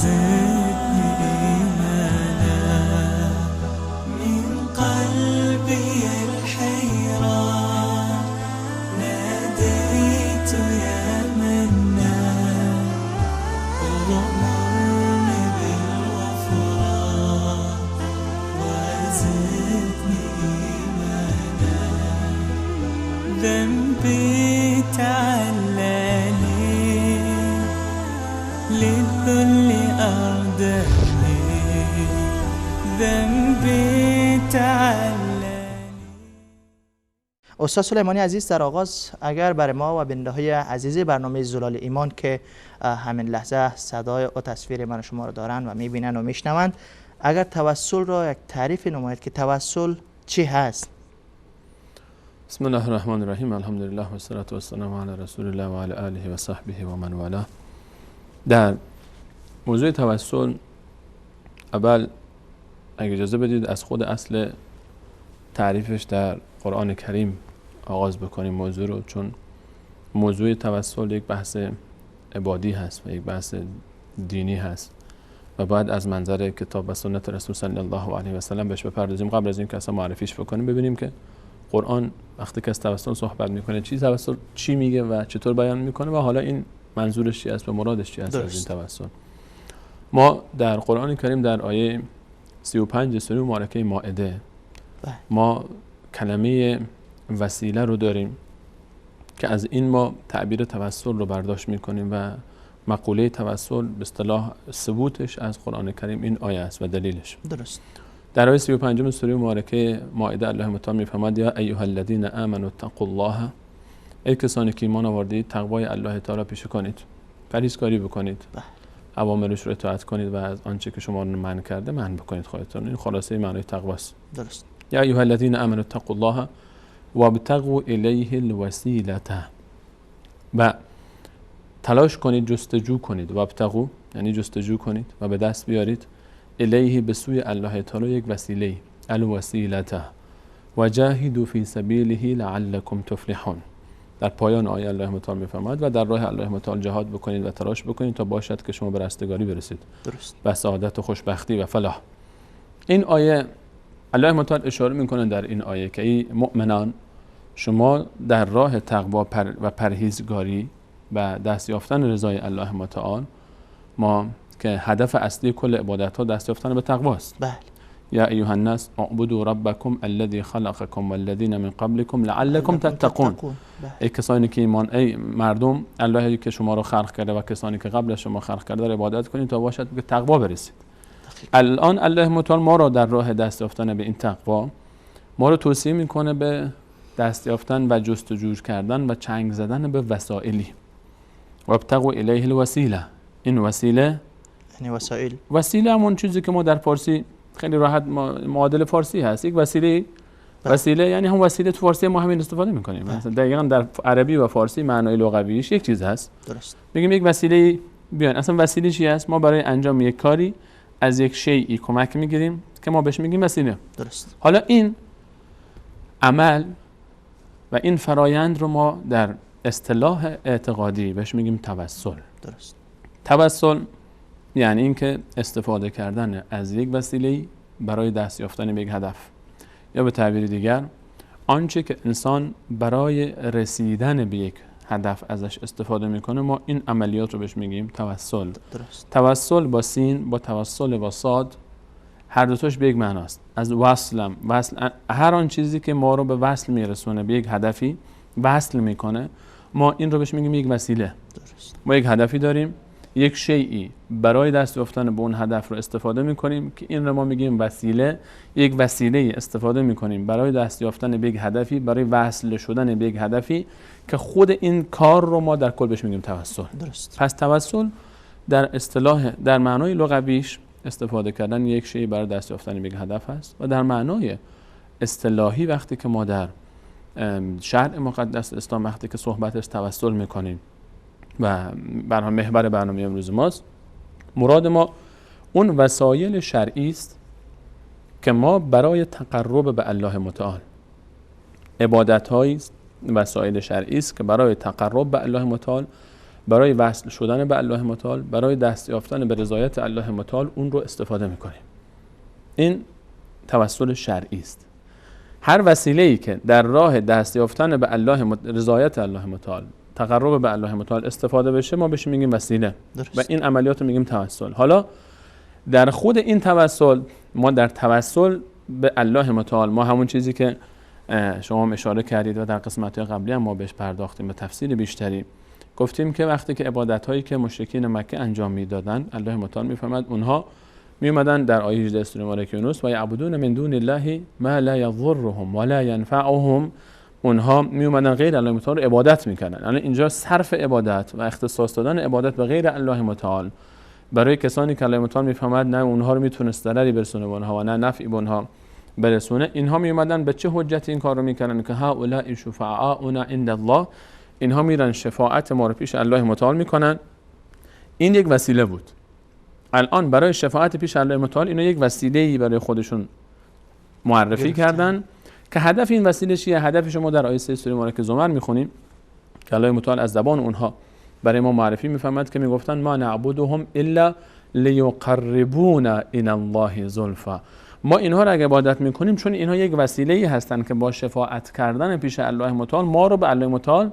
وزدني إيمانا من قلبي الحيران ناديت يا منان وأمرني بالغفران وزدني إيمانا ذنبي تعلاني للذل أردني ذنبي تعلاني. استاد سلیمانی عزیز، در آغاز اگر برای ما و بیننده‌های عزیز برنامه زلال ایمان که همین لحظه صدای و تصویر من و شما رو دارن و میبینن و میشنوند، اگر توسل را یک تعریف نمایید که توسل چی هست؟ بسم الله الرحمن الرحیم. الحمدلله و الصلاة و السلام علی رسول الله و علی آله و صحبه و من والاه. در موضوع توسل اول اگه اجازه بدید از خود اصل تعریفش در قرآن کریم آغاز بکنیم موضوع رو، چون موضوع توسل یک بحث عبادی هست و یک بحث دینی هست و باید از منظر کتاب و سنت رسول صلی الله علیه و سلم بهش بپردازیم. قبل از اینکه اصلا معرفیش بکنیم ببینیم که قرآن وقتی که از توسل صحبت میکنه توسل چی میگه و چطور بیان میکنه و حالا این منظورش چی است و مرادش چی است از این توسل. ما در قرآن کریم در آیه 35 سوره مبارکه مائده ما کلمه وسیله رو داریم که از این ما تعبیر توسل رو برداشت میکنیم و مقوله توسل به اصطلاح ثبوتش از قرآن کریم این آیه است و دلیلش. درست. در آیه 35 سوره مبارکه مائده الله متعال میفرماد یا ایها الذین آمنوا اتقوا الله، ای کسانی که ایمان آوردید تقوای الله تعالی پیشه کنید، پرهیزکاری بکنید، اوامرش رو اطاعت کنید و از آنچه که شما رو منع کرده منع بکنید خودتون. این خلاصه معنای تقوا است. درست. یا ایها الذین آمنوا اتقوا الله وابتغوا الیه الوسیله، و تلاش کنید، جستجو کنید. وابتغوا یعنی جستجو کنید و به دست بیارید، الیه به سوی الله تعالی یک وسیله، الوسیله، و جاهدوا فی سبیله لعلکم تفلحون. در پایان آیه الله متعال میفرماید و در راه الله متعال جهاد بکنید و تلاش بکنید تا باشد که شما به رستگاری برسید. درست. و سعادت و خوشبختی و فلاح. این آیه الله متعال اشاره میکنه در این آیه که ای مؤمنان، شما در راه تقوا و پرهیزگاری و دست یافتن رضای الله متعال، ما که هدف اصلی کل عبادت ها دست یافتن به تقوا است. بله. یا ایها الناس اعبدوا ربکم الذی خلقکم والذین من قبلکم لعلکم تتقون. ای کسانی که ایمان، ای مردم، اللهی که شما رو خلق کرده و کسانی که قبل از شما خلق کرده را عبادت کنید تا باشد به تقوا برسید. الان الله متعال ما را در راه دست یافتن به این تقوا ما رو توصیه میکنه به دست یافتن و جستجو کردن و چنگ زدن به وسائلی. وابتغوا الیه الوسیله. این وسیله یعنی وسیله همون چیزی که ما در فارسی خیلی راحت معادل فارسی هست. یک وسیله یعنی هم وسیله تو فارسی ما همین استفاده میکنیم. مثلا دقیقاً در عربی و فارسی معنای لغویش یک چیز هست. درست. میگیم یک وسیله بیان. اصلا وسیله چی است؟ ما برای انجام یک کاری از یک شیئی کمک میگیریم که ما بهش میگیم وسیله. درست. حالا این عمل و این فرایند رو ما در اصطلاح اعتقادی بهش میگیم توسل. درست. توسل یعنی اینکه استفاده کردن از یک وسیله برای دست یافتن به یک هدف، یا به تعبیر دیگر آنچه که انسان برای رسیدن به یک هدف ازش استفاده میکنه ما این عملیات رو بهش میگیم توسل. درست. توسل با سین با توسل با صاد هر دوتاش به یک معناست. از وصل هر آن چیزی که ما رو به وصل میرسونه، به یک هدفی وصل میکنه، ما این رو بهش میگیم یک وسیله. درست. ما یک هدفی داریم، یک شیئی برای دست یافتن به اون هدف رو استفاده میکنیم که این رو ما میگیم وسیله. یک وسیله استفاده میکنیم برای دست یافتن به یک هدفی، برای وصل شدن به یک هدفی که خود این کار رو ما در کل بهش میگیم توسل. درست. پس توسل در اصطلاح، در معنای لغویش استفاده کردن یک شیء برای دست یافتن به یک هدف است و در معنای اصطلاحی وقتی که ما در شرع مقدس اسلام وقتی که صحبت از توسل میکنیم و محور برنامه امروز ماست، مراد ما اون وسایل شرعی است که ما برای تقرب به الله متعال، عبادت هایی وسایل شرعی است که برای تقرب به الله متعال برای وصل شدن به الله متعال، برای دست یافتن به رضایت الله متعال اون رو استفاده میکنیم. این توسل شرعی است. هر وسیله‌ای که در راه دست یافتن به الله رضایت الله متعال، تقرب به الله متعال استفاده بشه، ما بهش میگیم وسیله. درست. و این عملیات رو میگیم توسل. حالا در خود این توسل، ما در توسل به الله متعال، ما همون چیزی که شما هم اشاره کردید و در قسمت‌های قبلی هم ما بهش پرداختیم به تفصیل بیشتری، گفتیم که وقتی که عبادت‌هایی که مشرکین مکه انجام میدادن، الله متعال میفرماد اونها می اومدن در آیه 18 سوره مبارکه یونس و یعبدون من دون الله ما لا یضرهم ولا ینفعهم، اونها می اومدن غیر الله متعال رو عبادت میکردن. یعنی اینجا صرف عبادت و اختصاص دادن عبادت به غیر الله متعال برای کسانی که الله متعال میفهمد نه اونها رو میتونست ضرری برسونه به اونها و نه نفعی به اونها برسونه، اینها می اومدن به چه حجتی این کار رو میکردن که هؤلاء شفعاؤنا عند الله، اینها میرن شفاعت ما رو پیش الله متعال میکنن. این یک وسیله بود. الان برای شفاعت پیش الله متعال اینا یک وسیله‌ای برای خودشون معرفی کردن که هدف این وسیله چیه؟ هدفش ما در آیه 3 سوره مبارکه زمر میخونیم که الله متعال از زبان اونها برای ما معرفی میفهمد که میگفتن ما نعبدهم الا لیقربونا الی الله زلفا، ما اینها را عبادت میکنیم چون اینها یک وسیله‌ای هستن که با شفاعت کردن پیش الله متعال ما رو به الله متعال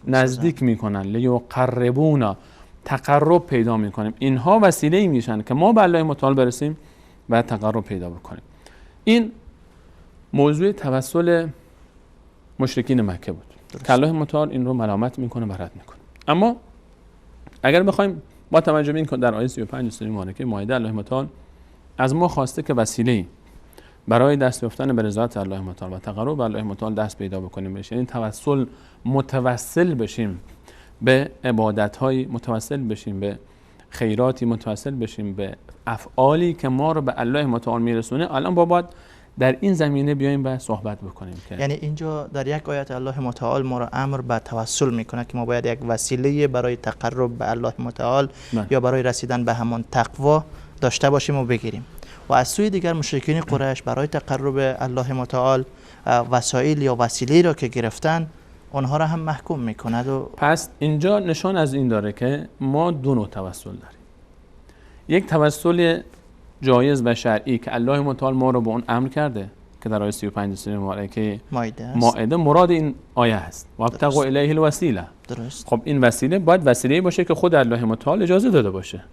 نزدیک میکنن. لیقربونا، تقرب پیدا میکنیم. اینها وسیله‌ای میشن که ما به الله متعال برسیم و تقرب پیدا بکنیم. این موضوع توسل مشرکین مکه بود که الله متعال این رو ملامت میکنه و رد میکنه. اما اگر بخوایم با توجه به این که در آیه 35 سوره مبارکه مائده الله متعال از ما خواسته که وسیله‌ای برای دست یافتن به رضایت الله متعال و تقرب به الله متعال دست پیدا بکنیم بشه، یعنی توسل متوسل بشیم به عبادت‌های، متوسل بشیم به خیراتی، متوسل بشیم به افعالی که ما رو به الله متعال میرسونه. الان باید در این زمینه بیایم و صحبت بکنیم که یعنی اینجا در یک آیت الله متعال ما را امر به توسل میکنه که ما باید یک وسیله برای تقرب به الله متعال یا برای رسیدن به همان تقوا داشته باشیم و بگیریم. و از سوی دیگر مشرکین قریش برای تقرب الله متعال وسایل یا وسیله را که گرفتن اونها را هم محکوم میکند. و پس اینجا نشان از این داره که ما دو نوع توسل داریم. یک توسل جایز و شرعی که الله متعال ما رو به اون امر کرده که در آیه 35 سوره مبارکه مائده مراد این آیه است. وابتغوا الیه الوسیله. درست. خب این وسیله باید وسیله‌ای باشه که خود الله متعال اجازه داده باشه.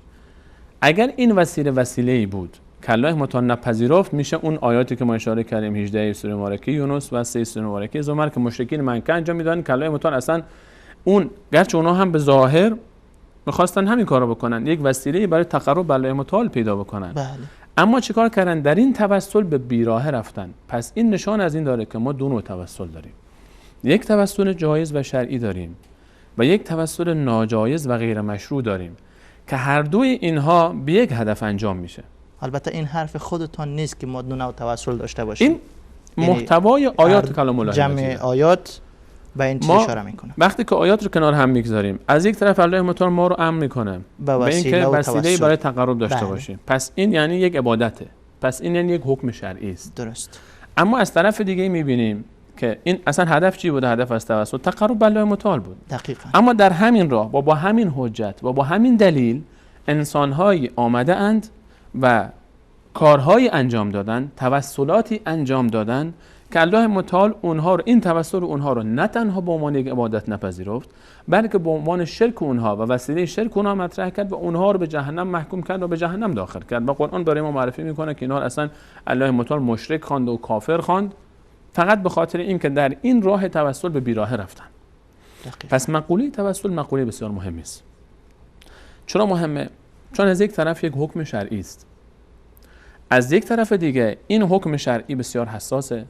اگر این وسیله‌ای بود که الله متعال نپذیرفت، میشه اون آیاتی که ما اشاره کردیم 18 سوره مبارکه یونس و 3 سوره مبارکه زمر که مشرکین مکه انجام میدادن که الله متعال اصلا اون، گرچه اونها هم به ظاهر میخواستن همین کارو بکنن، یک وسیله‌ای برای تقرب به الله متعال پیدا بکنن، بله. اما چیکار کردن؟ در این توسل به بیراهه رفتن. پس این نشان از این داره که ما دو نوع توسل داریم. یک توسل جایز و شرعی داریم و یک توسل ناجایز و غیر مشروع داریم که هر دوی اینها به یک هدف انجام میشه. البته این حرف خودتان نیست که ما دو نوع توسل داشته باشیم. این محتوای آیات کلام الله جمع آیات به این چیز اشاره میکنه. وقتی که آیات رو کنار هم میگذاریم، از یک طرف الله متعال ما رو امر میکنه به اینکه وسیله‌ای برای تقرب داشته باشیم. پس این یعنی یک عبادته. پس این یعنی یک حکم شرعی است. درست. اما از طرف دیگه میبینیم که این اصلا هدف چی بوده؟ هدف از توسل تقرب به الله متعال بود. دقیقاً. اما در همین راه و با همین حجت و با همین دلیل انسان‌هایی آمده اند و کارهایی انجام دادن، توسلاتی انجام دادن که الله متعال اونها رو، این توسل اونها رو نه تنها به عنوان یک عبادت نپذیرفت، بلکه به عنوان شرک اونها و وسیله شرک اونها مطرح کرد و اونها رو به جهنم محکوم کرد و به جهنم داخل کرد. و قرآن برای ما معرفی میکنه که اینا اصلا الله متعال مشرک خواند و کافر خواند فقط به خاطر اینکه در این راه توسل به بیراهه رفتن. پس مقوله توسل مقوله بسیار مهمی است. چرا مهمه؟ چون از یک طرف یک حکم شرعی است، از یک طرف دیگه این حکم شرعی بسیار حساسه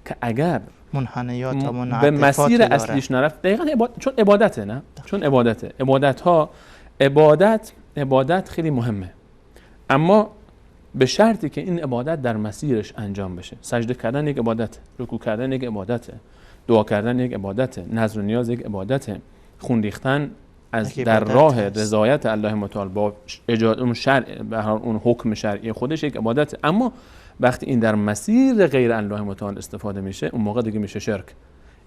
که اگر منحنیات و به مسیر اصلیش نرفت، دقیقاً چون عبادته، نه؟ چون عبادت خیلی مهمه، اما به شرطی که این عبادت در مسیرش انجام بشه. سجده کردن یک عبادت، رکوع کردن یک عبادته، دعا کردن یک عبادته، نذر و نیاز یک عبادته، خون ریختن از در راه رضایت الله متعال با اون شرع به اون حکم شرعی خودش یک عبادته. اما وقتی این در مسیر غیر الله متعال استفاده میشه، اون موقع دیگه میشه شرک.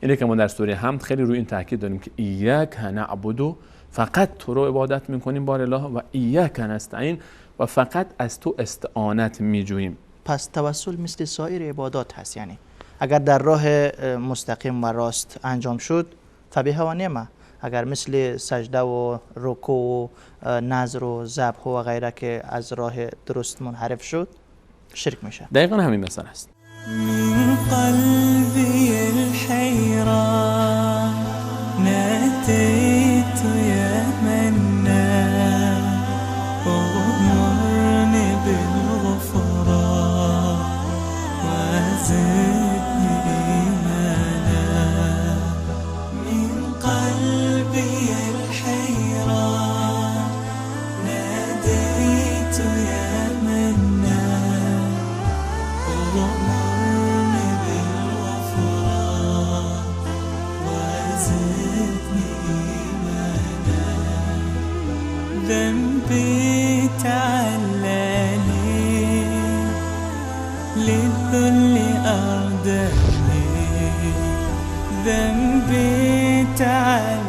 اینه که ما در سوره حمد خیلی روی این تاکید داریم که ایاک نعبد فقط تو رو عبادت میکنیم بار الله و ایاک نستعین و فقط از تو استعانت میجوییم. پس توسل مثل سایر عبادات هست، یعنی اگر در راه مستقیم و راست انجام شد فبیها و نعمه، اگر مثل سجده و رکوع و نذر و ذبح و غیره که از راه درست منحرف شد شرک میشه. دقیقا همین مثال است. من قلبي الحيران ناديت يا منان أغمرني بالغفران وزدني إيمانا. من قلبي الحيران ناديت يا منان أغمرني بالغفران وزدني إيمانا. ذنبي تعلاني للذل أرداني. ذنبي تعلاني